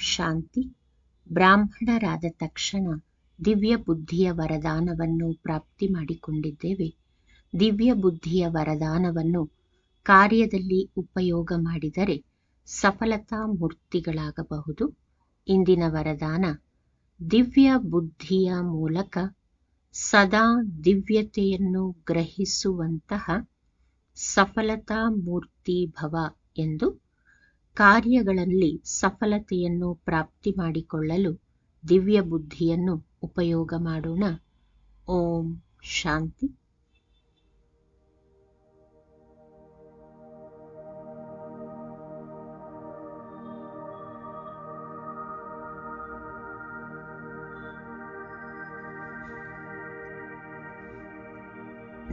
ಶಾಂತಿ. ಬ್ರಾಹ್ಮಣರಾದ ತಕ್ಷಣ ದಿವ್ಯ ಬುದ್ಧಿಯ ವರದಾನವನ್ನು ಪ್ರಾಪ್ತಿ ಮಾಡಿಕೊಂಡಿದ್ದೇವೆ. ದಿವ್ಯ ಬುದ್ಧಿಯ ವರದಾನವನ್ನು ಕಾರ್ಯದಲ್ಲಿ ಉಪಯೋಗ ಮಾಡಿದರೆ ಸಫಲತಾ ಮೂರ್ತಿಗಳಾಗಬಹುದು. ಇಂದಿನ ವರದಾನ: ದಿವ್ಯ ಬುದ್ಧಿಯ ಮೂಲಕ ಸದಾ ದಿವ್ಯತೆಯನ್ನು ಗ್ರಹಿಸುವಂತಹ ಸಫಲತಾ ಮೂರ್ತಿ ಭವ ಎಂದು. ಕಾರ್ಯಗಳಲ್ಲಿ ಸಫಲತೆಯನ್ನು ಪ್ರಾಪ್ತಿ ಮಾಡಿಕೊಳ್ಳಲು ದಿವ್ಯ ಬುದ್ಧಿಯನ್ನು ಉಪಯೋಗ ಮಾಡೋಣ. ಓಂ ಶಾಂತಿ.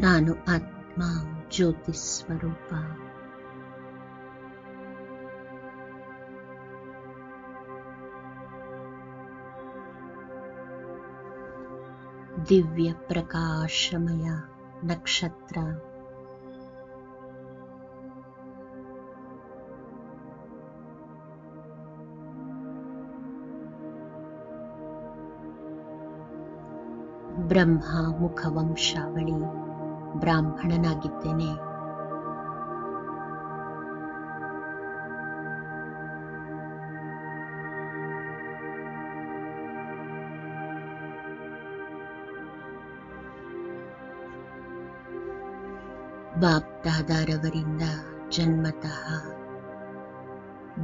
ನಾನು ಆತ್ಮ ಜ್ಯೋತಿ ಸ್ವರೂಪ. ದಿವ್ಯ ಪ್ರಕಾಶಮಯ ನಕ್ಷತ್ರ. ಬ್ರಹ್ಮ ಮುಖವಂಶಾವಳಿ. ಬ್ರಾಹ್ಮಣನಾಗಿದ್ದೇನೆ. ಬಾಪ್ದಾದಾರವರಿಂದ ಜನ್ಮತಃ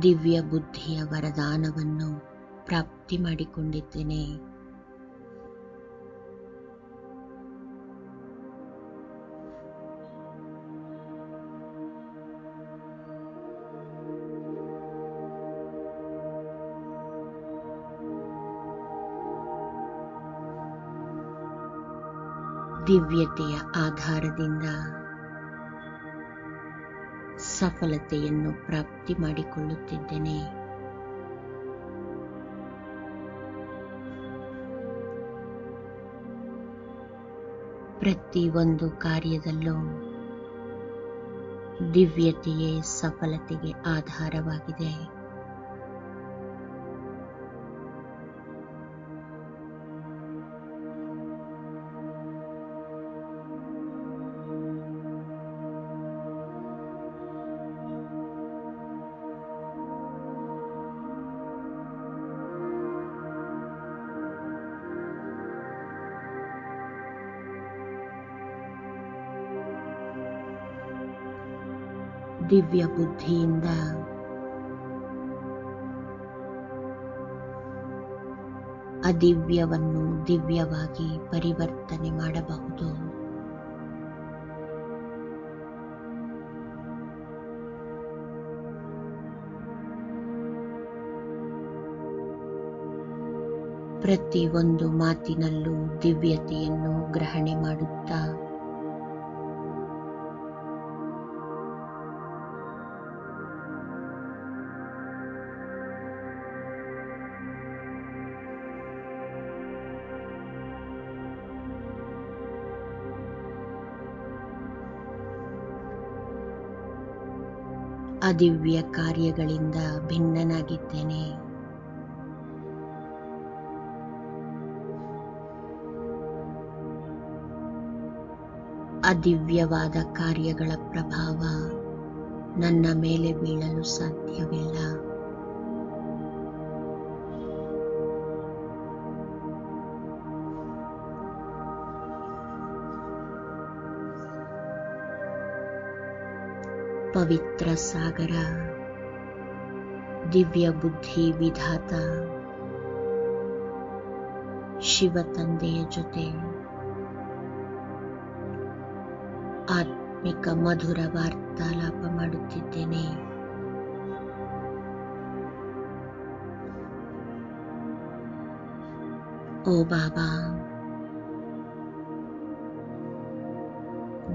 ದಿವ್ಯ ಬುದ್ಧಿಯ ವರದಾನವನ್ನು ಪ್ರಾಪ್ತಿ ಮಾಡಿಕೊಂಡಿದ್ದೇನೆ. ದಿವ್ಯತೆಯ ಆಧಾರದಿಂದ ಸಫಲತೆಯನ್ನು ಪ್ರಾಪ್ತಿ ಮಾಡಿಕೊಳ್ಳುತ್ತಿದ್ದೇನೆ. ಪ್ರತಿಯೊಂದು ಕಾರ್ಯದಲ್ಲೂ ದಿವ್ಯತೆಯೇ ಸಫಲತೆಗೆ ಆಧಾರವಾಗಿದೆ. ದಿವ್ಯ ಬುದ್ಧಿಯಿಂದ ಅದಿವ್ಯವನ್ನು ದಿವ್ಯವಾಗಿ ಪರಿವರ್ತನೆ ಮಾಡಬಹುದು. ಪ್ರತಿಯೊಂದು ಮಾತಿನಲ್ಲೂ ದಿವ್ಯತೆಯನ್ನು ಗ್ರಹಣೆ ಮಾಡುತ್ತಾ ಅದಿವ್ಯ ಕಾರ್ಯಗಳಿಂದ ಭಿನ್ನನಾಗಿದ್ದೇನೆ. ಅದಿವ್ಯವಾದ ಕಾರ್ಯಗಳ ಪ್ರಭಾವ ನನ್ನ ಮೇಲೆ ಬೀಳಲು ಸಾಧ್ಯವಿಲ್ಲ. ಪವಿತ್ರ ಸಾಗರ, ದಿವ್ಯ ಬುದ್ಧಿ ವಿಧಾತ ಶಿವ ತಂದೆಯ ಜೊತೆ ಆತ್ಮಿಕ ಮಧುರ ವಾರ್ತಾಲಾಪ ಮಾಡುತ್ತಿದ್ದೇನೆ. ಓ ಬಾಬಾ,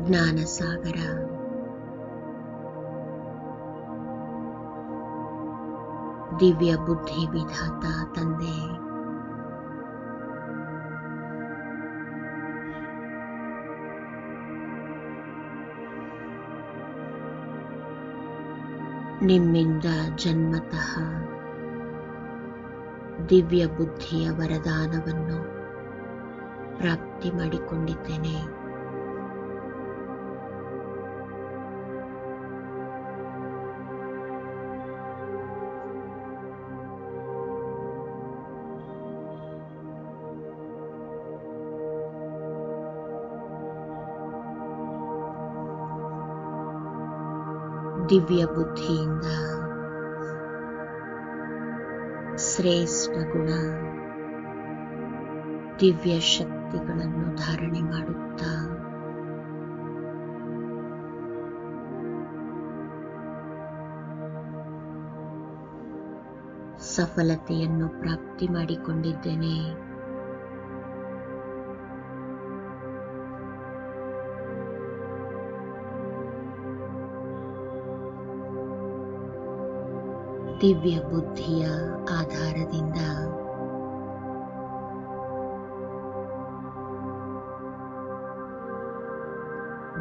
ಜ್ಞಾನ ಸಾಗರ, ದಿವ್ಯ ಬುದ್ಧಿ ವಿಧಾತ ತಂದೆ, ನಿಮ್ಮಿಂದ ಜನ್ಮತಃ ದಿವ್ಯ ಬುದ್ಧಿಯ ವರದಾನವನ್ನು ಪ್ರಾಪ್ತಿ ಮಾಡಿಕೊಂಡಿದ್ದೇನೆ. ದಿವ್ಯ ಬುದ್ಧಿಯಿಂದ ಶ್ರೇಷ್ಠ ಗುಣ, ದಿವ್ಯ ಶಕ್ತಿಗಳನ್ನು ಧಾರಣೆ ಮಾಡುತ್ತಾ ಸಫಲತೆಯನ್ನು ಪ್ರಾಪ್ತಿ ಮಾಡಿಕೊಂಡಿದ್ದೇನೆ. ದಿವ್ಯ ಬುದ್ಧಿಯ ಆಧಾರದಿಂದ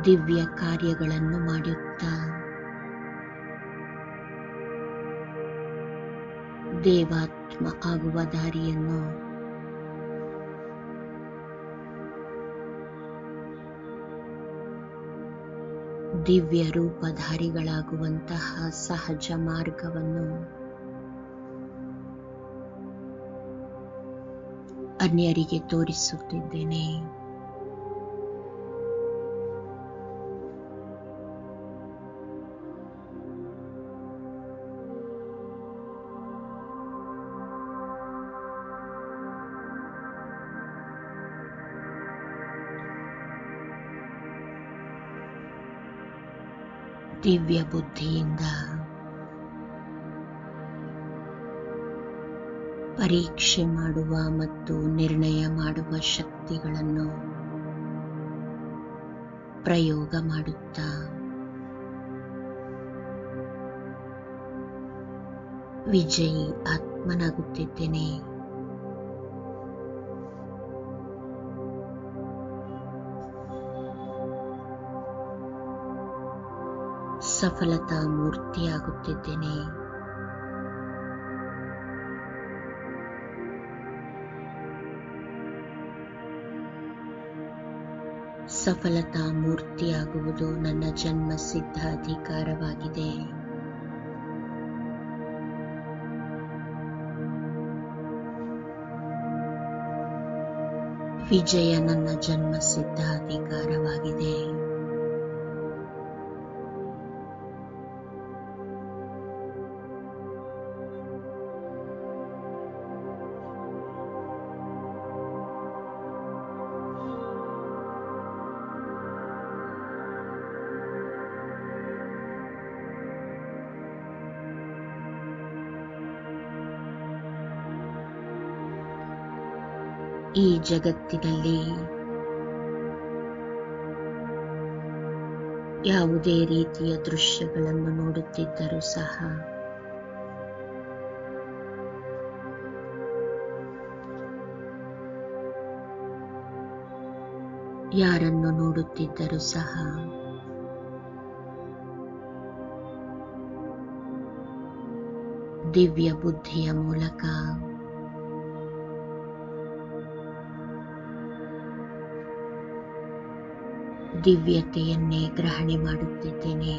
ದಿವ್ಯ ಕಾರ್ಯಗಳನ್ನು ಮಾಡುತ್ತಾ ದೇವಾತ್ಮ ಆಗುವ ದಾರಿಯನ್ನು ದಿವ್ಯ ರೂಪಧಾರಿಗಳಾಗುವಂತಹ ಸಹಜ ಮಾರ್ಗವನ್ನು ಅನ್ಯರಿಗೆ ತೋರಿಸುತ್ತಿದ್ದೇನೆ. ದಿವ್ಯ ಬುದ್ಧಿಯಿಂದ ಪರೀಕ್ಷೆ ಮಾಡುವ ಮತ್ತು ನಿರ್ಣಯ ಮಾಡುವ ಶಕ್ತಿಗಳನ್ನು ಪ್ರಯೋಗ ಮಾಡುತ್ತಾ ವಿಜಯಿ ಆತ್ಮನಾಗುತ್ತಿದ್ದೇನೆ. ಸಫಲತಾ ಮೂರ್ತಿಯಾಗುತ್ತಿದ್ದೇನೆ. ಸಫಲತಾ ಮೂರ್ತಿಯಾಗುವುದು ನನ್ನ ಜನ್ಮ ಸಿದ್ಧ ಅಧಿಕಾರವಾಗಿದೆ. ವಿಜಯ ನನ್ನ ಜನ್ಮ ಸಿದ್ಧ ಅಧಿಕಾರವಾಗಿದೆ. ಈ ಜಗತ್ತಿನಲ್ಲಿ ಯಾವುದೇ ರೀತಿಯ ದೃಶ್ಯಗಳನ್ನು ನೋಡುತ್ತಿದ್ದರೂ ಸಹ ಯಾರನ್ನು ನೋಡುತ್ತಿದ್ದರೂ ಸಹ ದಿವ್ಯ ಬುದ್ಧಿಯ ಮೂಲಕ ದಿವ್ಯತೆಯನ್ನೇ ಗ್ರಹಣೆ ಮಾಡುತ್ತಿದ್ದೇನೆ.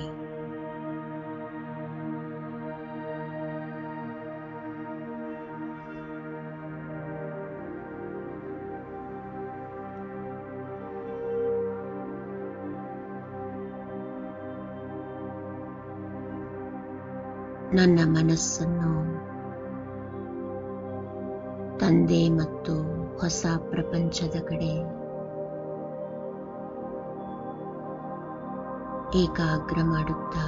ನನ್ನ ಮನಸ್ಸನ್ನು ತಂದೆ ಮತ್ತು ಹೊಸ ಪ್ರಪಂಚದ ಕಡೆ ಏಕಾಗ್ರ ಮಾಡುತ್ತಾ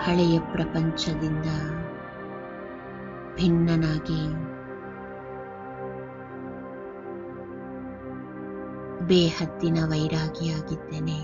ಹಳೆಯ ಪ್ರಪಂಚದಿಂದ ಭಿನ್ನನಾಗಿ ಬೇಹದ್ದಿನ ವೈರಾಗಿಯಾಗಿದ್ದೇನೆ.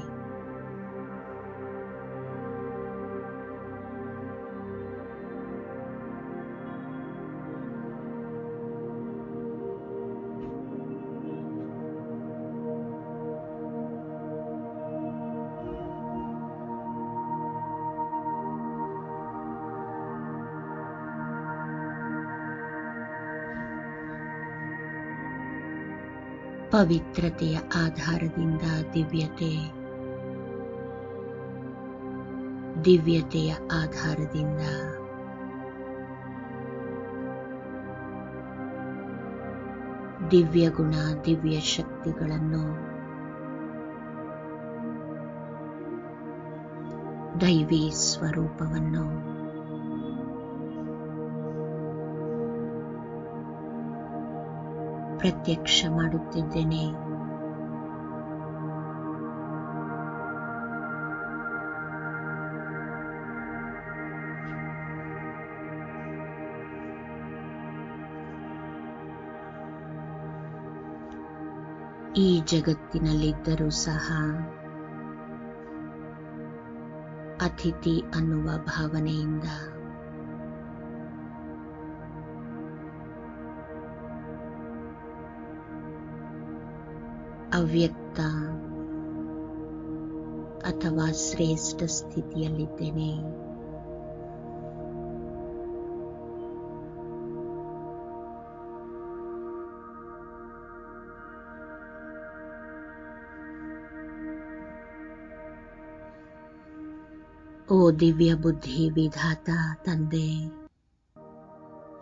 ಪವಿತ್ರತೆಯ ಆಧಾರದಿಂದ ದಿವ್ಯತೆಯ ಆಧಾರದಿಂದ ದಿವ್ಯ ಗುಣ, ದಿವ್ಯ ಶಕ್ತಿಗಳನ್ನು, ದೈವಿ ಸ್ವರೂಪವನ್ನು ಪ್ರತ್ಯಕ್ಷ ಮಾಡುತ್ತಿದ್ದೇನೆ. ಈ ಜಗತ್ತಿನಲ್ಲಿದ್ದರೂ ಸಹ ಅತಿಥಿ ಅನ್ನುವ ಭಾವನೆಯಿಂದ ಅವ್ಯಕ್ತ ಅಥವಾ ಶ್ರೇಷ್ಠ ಸ್ಥಿತಿಯಲ್ಲಿದ್ದೇನೆ. ಓ ದಿವ್ಯ ಬುದ್ಧಿ ವಿಧಾತ ತಂದೆ,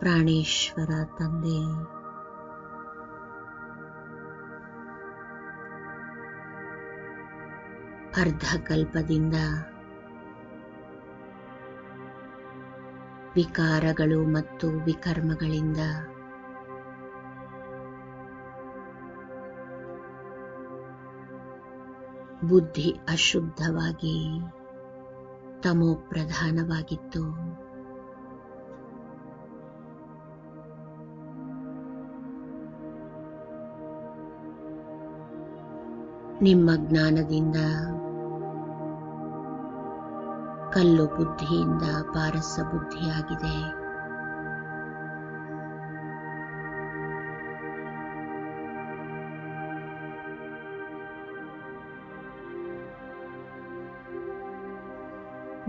ಪ್ರಾಣೇಶ್ವರ ತಂದೆ, ಅರ್ಧಕಲ್ಪದಿಂದ ವಿಕಾರಗಳು ಮತ್ತು ವಿಕರ್ಮಗಳಿಂದ ಬುದ್ಧಿ ಅಶುದ್ಧವಾಗಿ ತಮೋಪ್ರಧಾನವಾಗಿತ್ತು. ನಿಮ್ಮ ಜ್ಞಾನದಿಂದ ಕಲ್ಲು ಬುದ್ಧಿಯಿಂದ ಪಾರಸ ಬುದ್ಧಿಯಾಗಿದೆ.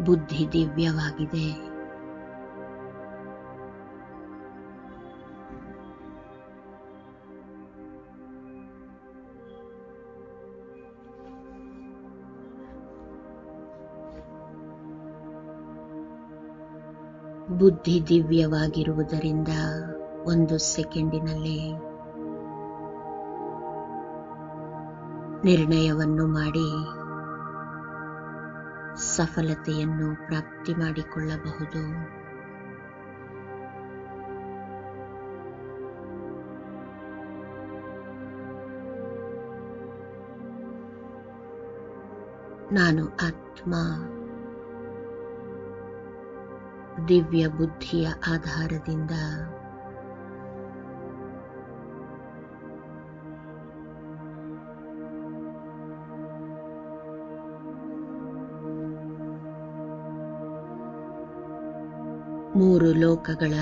ಬುದ್ಧಿ ದಿವ್ಯವಾಗಿದೆ. ಬುದ್ಧಿ ದಿವ್ಯವಾಗಿರುವುದರಿಂದ 1 ಸೆಕೆಂಡಿನಲ್ಲಿ ನಿರ್ಣಯವನ್ನು ಮಾಡಿ ಸಫಲತೆಯನ್ನು ಪ್ರಾಪ್ತಿ ಮಾಡಿಕೊಳ್ಳಬಹುದು. ನಾನು ಆತ್ಮ. ದಿವ್ಯ ಬುದ್ಧಿಯ ಆಧಾರದಿಂದ ಮೂರು ಲೋಕಗಳ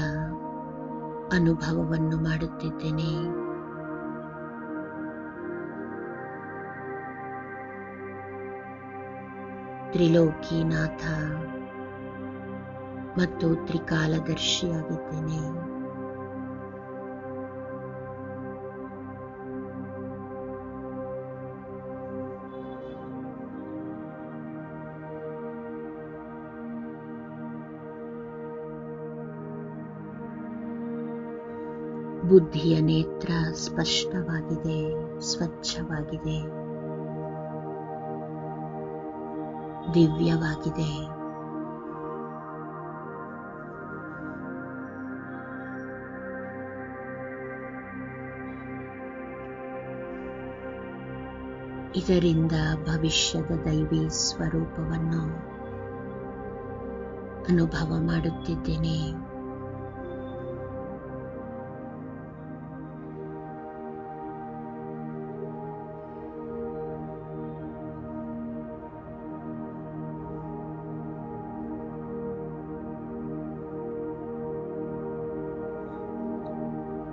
ಅನುಭವವನ್ನು ಮಾಡುತ್ತಿದ್ದೇನೆ. ತ್ರಿಲೋಕಿನಾಥ ಮತ್ತು ತ್ರಿಕಾಲದರ್ಶಿಯಾಗಿದ್ದೇನೆ. ಬುದ್ಧಿಯ ನೇತ್ರ ಸ್ಪಷ್ಟವಾಗಿದೆ, ಸ್ವಚ್ಛವಾಗಿದೆ, ದಿವ್ಯವಾಗಿದೆ. ಇದರಿಂದ ಭವಿಷ್ಯದ ದೈವಿ ಸ್ವರೂಪವನ್ನು ಅನುಭವ ಮಾಡುತ್ತಿದ್ದೇನೆ.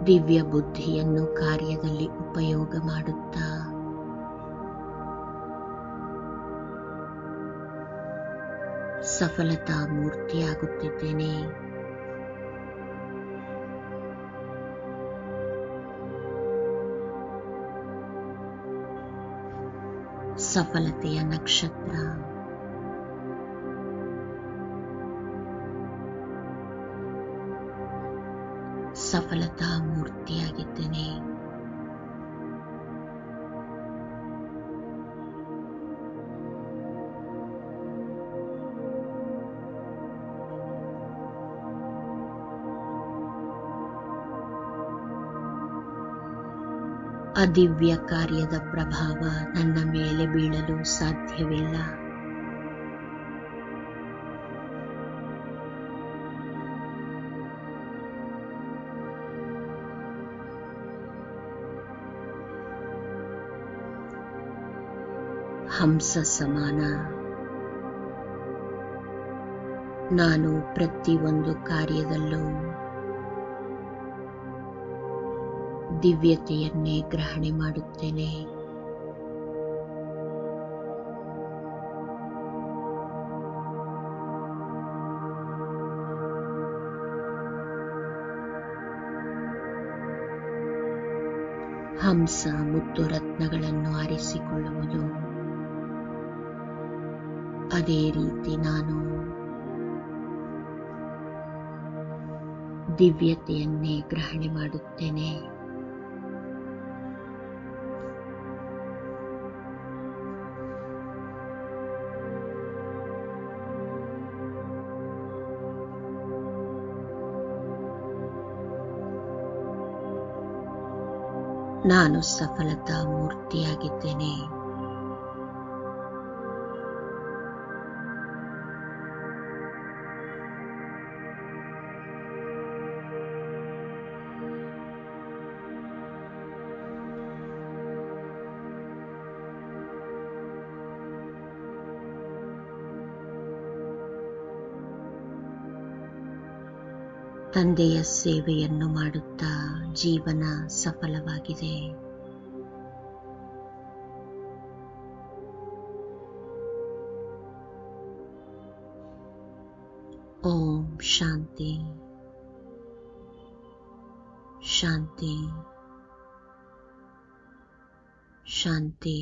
ದಿವ್ಯ ಬುದ್ಧಿಯನ್ನು ಕಾರ್ಯದಲ್ಲಿ ಉಪಯೋಗ ಮಾಡುತ್ತಾ ಸಫಲತಾ ಮೂರ್ತಿಯಾಗುತ್ತಿದ್ದೇನೆ. ಸಫಲತೆಯ ನಕ್ಷತ್ರ. ಸಫಲತಾ ಮೂರ್ತಿಯಾಗಿದ್ದೇನೆ. ಅದಿವ್ಯ ಕಾರ್ಯದ ಪ್ರಭಾವ ನನ್ನ ಮೇಲೆ ಬೀಳಲು ಸಾಧ್ಯವಿಲ್ಲ. ಹಂಸ ಸಮಾನ ನಾನು ಪ್ರತಿಯೊಂದು ಕಾರ್ಯದಲ್ಲೂ ದಿವ್ಯತೆಯನ್ನೇ ಗ್ರಹಣೆ ಮಾಡುತ್ತೇನೆ. ಹಂಸ ಮುತ್ತು ರತ್ನಗಳನ್ನು ಆರಿಸಿಕೊಳ್ಳುವುದು, ಅದೇ ರೀತಿ ನಾನು ದಿವ್ಯತೆಯನ್ನೇ ಗ್ರಹಣೆ ಮಾಡುತ್ತೇನೆ. ನಾನು ಸಫಲತಾ ಮೂರ್ತಿಯಾಗಿದ್ದೇನೆ. ತಂದೆಯ ಸೇವೆಯನ್ನು ಮಾಡುತ್ತಾ ಜೀವನ ಸಫಲವಾಗಿದೆ. ಓಂ ಶಾಂತಿ ಶಾಂತಿ ಶಾಂತಿ.